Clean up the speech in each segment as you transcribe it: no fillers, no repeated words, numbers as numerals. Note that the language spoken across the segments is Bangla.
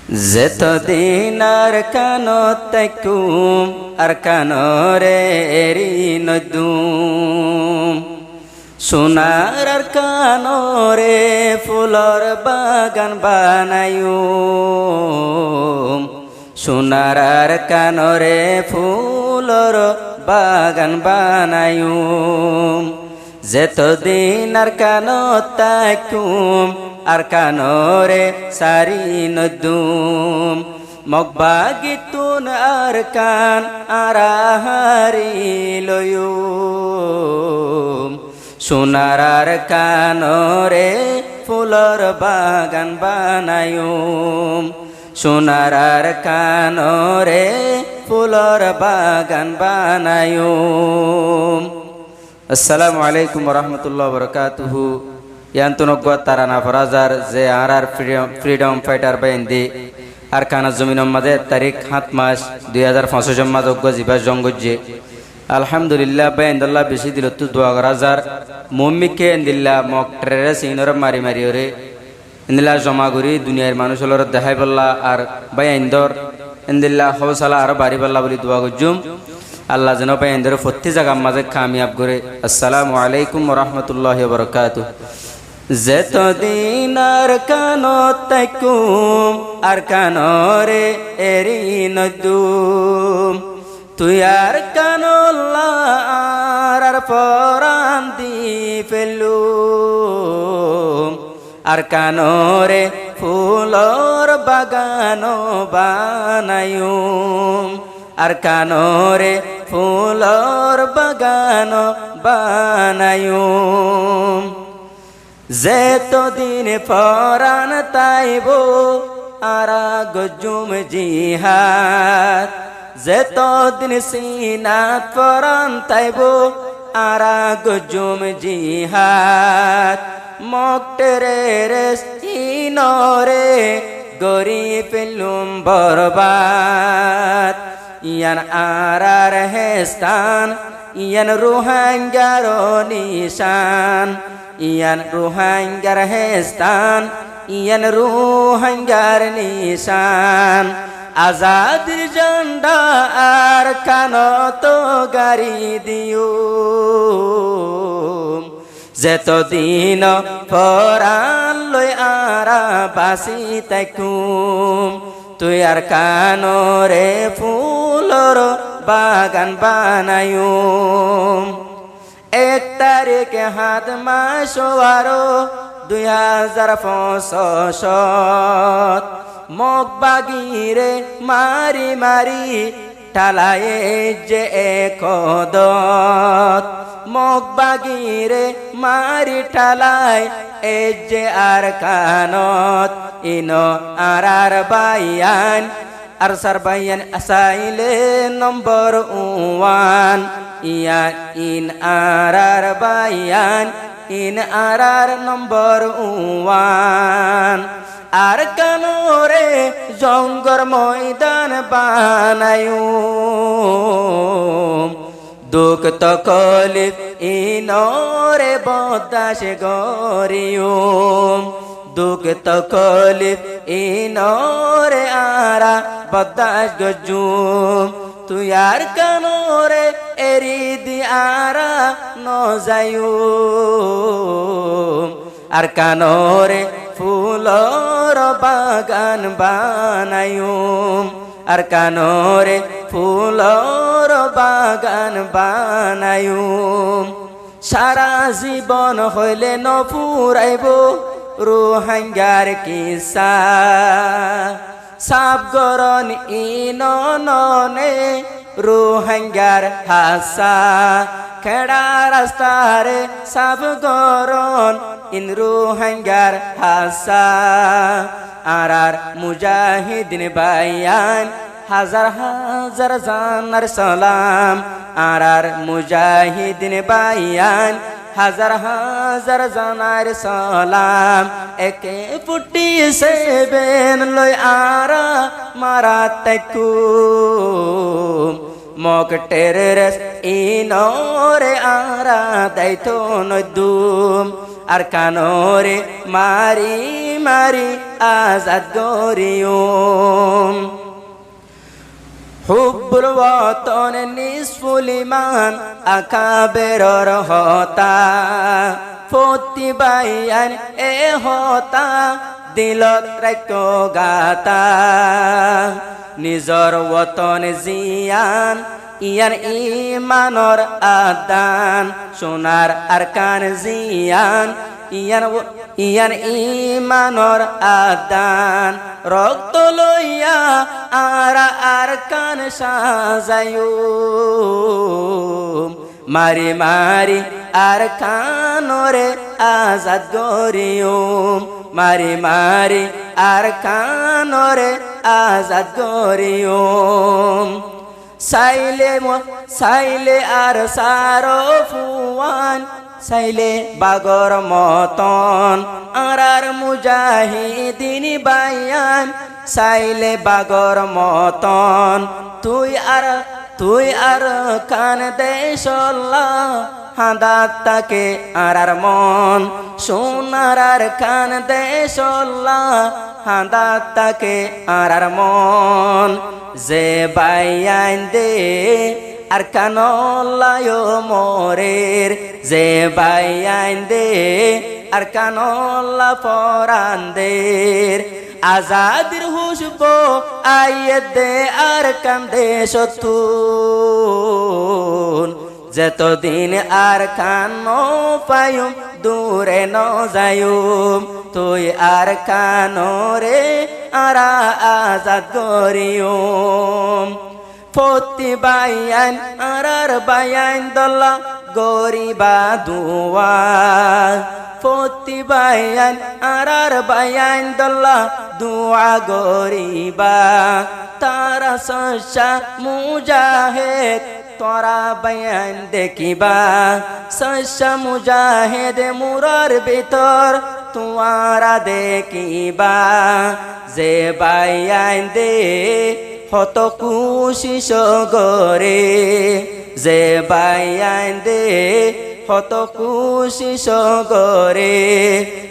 যেতদিন আর কানত তাইকুম আর কানরে এরি নদুম সোনার আর কানরে ফুলর বাগান বানায়ুম সোনার আর কানরে ফুলর বাগান বানায়ুম যেতদিন আর কানত তাইকুম আর কানরে সারি নদুম মগবাগিতুন আর কান আরাহারি লয়ুম সোনার আর কানরে ফুলর বাগান বানায়ুম সোনার আর কানরে ফুলর বাগান বানায়ুম। আসসালামু আলাইকুম ওয়া বারাকাতুহু। ইয়ান্তনগ্য তারানা ফরাজার যে আর ফ্রিডম ফাইটার বাইন্দি আর কানা জমিনের মাঝে তারিখ 7 মাস 2005 মাঝ জিবাস জঙ্গজে আলহামদুলিল্লাহ বাইন্দল্লাহ বেশি দিল তো দোয়া করাজার মম্মিকে এন্দিল্লা মক ট্রেরে সিনর মারি মারি ওরে এন্দিল্লা জমা করি দুনিয়ার মানুষ হলর দেখাই বললা আর বাইন্দর এন্দিল্লা হৌসালা আর বাড়ি বললা বলি দোয়া করজুম আল্লাহ যেন বাইন্দর প্রতি জায়গার মাঝে কামিয়াব করে। আসসালামু আলাইকুম ওয়া রাহমাতুল্লাহি ওয়া বারাকাতুহু। যেতদিন আর কানত তাইকুম আর কানরে এরি নদুম তুই আর কানল্লা আর পরান দি ফেলুম আর কানরে ফুলর বাগান বানায়ুম আর কানরে ফুলর বাগান বানায়ুম যেতদিন পরান তাইব আরা গজুম জিহাদ যেতদিন সিনাত পরান তাইব আরা গজুম জিহাদ মকটেরে রেস ইনরে গরি পেলুম বরবাদ ইয়ান আরার হেস্তান ইয়ান রোহিঙ্গার নিশান ইয়ান রোহিঙ্গার হেস্তান ইয়ান রোহিঙ্গার নিশান আজাদির ঝান্ডা আর কানত গাড়ি দিও যেতদিন পরান লই আরা বাসি তাইকুম তুই আর কানরে ফুলর বাগান বানায়ুম। 1 তারিখে 7 মাস 2005 মগ বাগিরে মারি মারি টালায়ে যে একদত মগ বাগিরে মারি টালায় এ যে আর কানত ইনো আর বাইয়ান আর সার বাইয়ান আসাইলে নম্বর 1 ইয়ান ইন আর বাইয়ান ইন আর নম্বর 1 আর কানরে জঙ্গর ময়দান বানায়ুম দুঃখ তকলিফ ইনরে বদাস গরিয়ুম দুঃখ তকলিফ ইনরে আরা বদাস গজুম তুই আর কানরে এরি দি আরা নজায়ুম আর কানরে ফুলর বাগান বানায়ুম আর কানরে ফুলর বাগান বানায়ুম সারা জীবন হইলে নপুরাইব রোহিঙ্গার কিসা সাব গরন ইননে রোহিঙ্গার হাসা খেড়া রাস্তারে সাব গরন ইন রোহিঙ্গার হাসা আর মুজাহিদিন বাইয়ান হাজার হাজার জানার সালাম আর মুজাহিদিন বাইয়ান হাজার হাজার জানার সালাম একে ফুটি সেবেন লই আরা মারা তাইকুম মকটের ইনরে আরা দাইতো নদুম আর কানরে মারি মারি আজাদ গরিয়ম হুব্বুল ওয়াতন নিসফুল ইমান আকাবেরর হতা ফতি বাইয়ান এ হতা দিলত রাখো গাতা নিজর ওয়াতন জিয়ান ইয়ার ইমানর আদান সোনার আরকান জিয়ান ইয়ার ইমানর আদান রক্ত লইয়া আরা আরকান সাজায়ু মারি মারি আরকানরে আজাদ গরিয়ম মারি মারি আরকানরে আজাদ গরিয়ম সাইলে আর সারো ফুয়ান সাইলে বাগর মতন আর মুজাহিদিন বায়ান সাইলে বাগর মতন তুই আর কান দেশল্লা হাদাত তাকে আর মন সোনার আর কান দেশল্লা হাদাত তাকে আর মন যে বাইয়ান দে আর কানল্লায় মোরের যে বাইয়ান দে আর কানল্লা পরান্দের আজাদির হুসব আইয়ে দে আর কান্দে সতুন যতদিন আর কান পায়ুম দূরে ন যায়ুম তুই আর কানরে আরা আজাদ গরিয়ম ফতি বাইয়ান আর বাইয়ান দল্লা গরিবা দুয়া ফতি বাইয়ান আর বাইয়ান দল্লা দুয়া গরিবা তারা সশা মুজাহিদ তোরা বাইয়ান দেখিবা সশা মুজাহিদ মুরার ভিতর তোমারা দেখিবা যে বাইয়ান দে হত খুশি সগরে যে বাইয়ান দে হত খুশি সগরে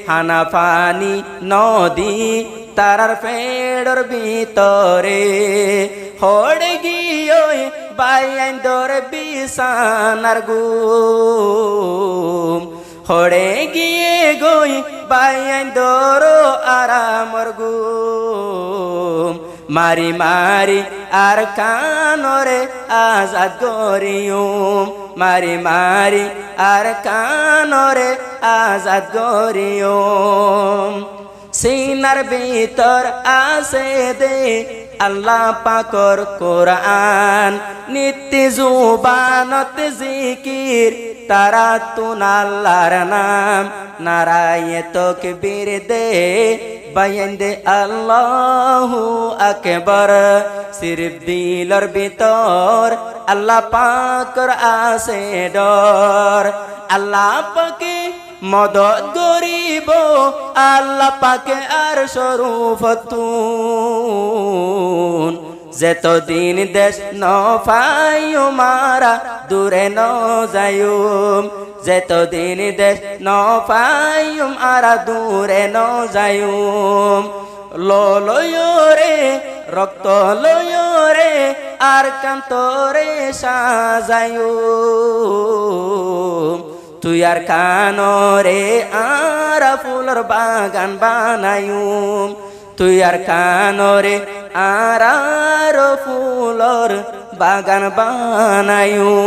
হানা পানি নদী তারার পেড়র ভিতরে হড়ে গিয়ে বাইয়ান দরে বিছানার গুম হড়ে গিয়ে গই বাইয়ান দর আরামর গুম মারি মারি আর কানরে আজাদ গরিয়ম মারি মারি আর কানরে আজাদ গরিয়ম সিনার ভিতর আসে দে আল্লাহ পাকর কোরআন নিত্য জুবানত জিকির তারা তুন আল্লাহর নাম নারায়ে তকবীর দে বাইয়ান দে আল্লাহু আকবার সিরফ দিলর ভিতর আল্লাহ পাকর আসে ডর আল্লাহ পাকে মদত গরিব আল্লাহ পাকে আর শরুফতুন যতদিন দেশ ন পাইও মারা দূরে ন যায়ুম যতদিন দেশ ন পাইও মারা দূরে ন যায়ুম লয় রে রক্ত লয় রে আর কান্তরে সাজায়ুম তুই আর কানরে আর ফুলর বাগান বানায়ুম তুই আর কানরে আর ফুলর বাগান বানায়ুম।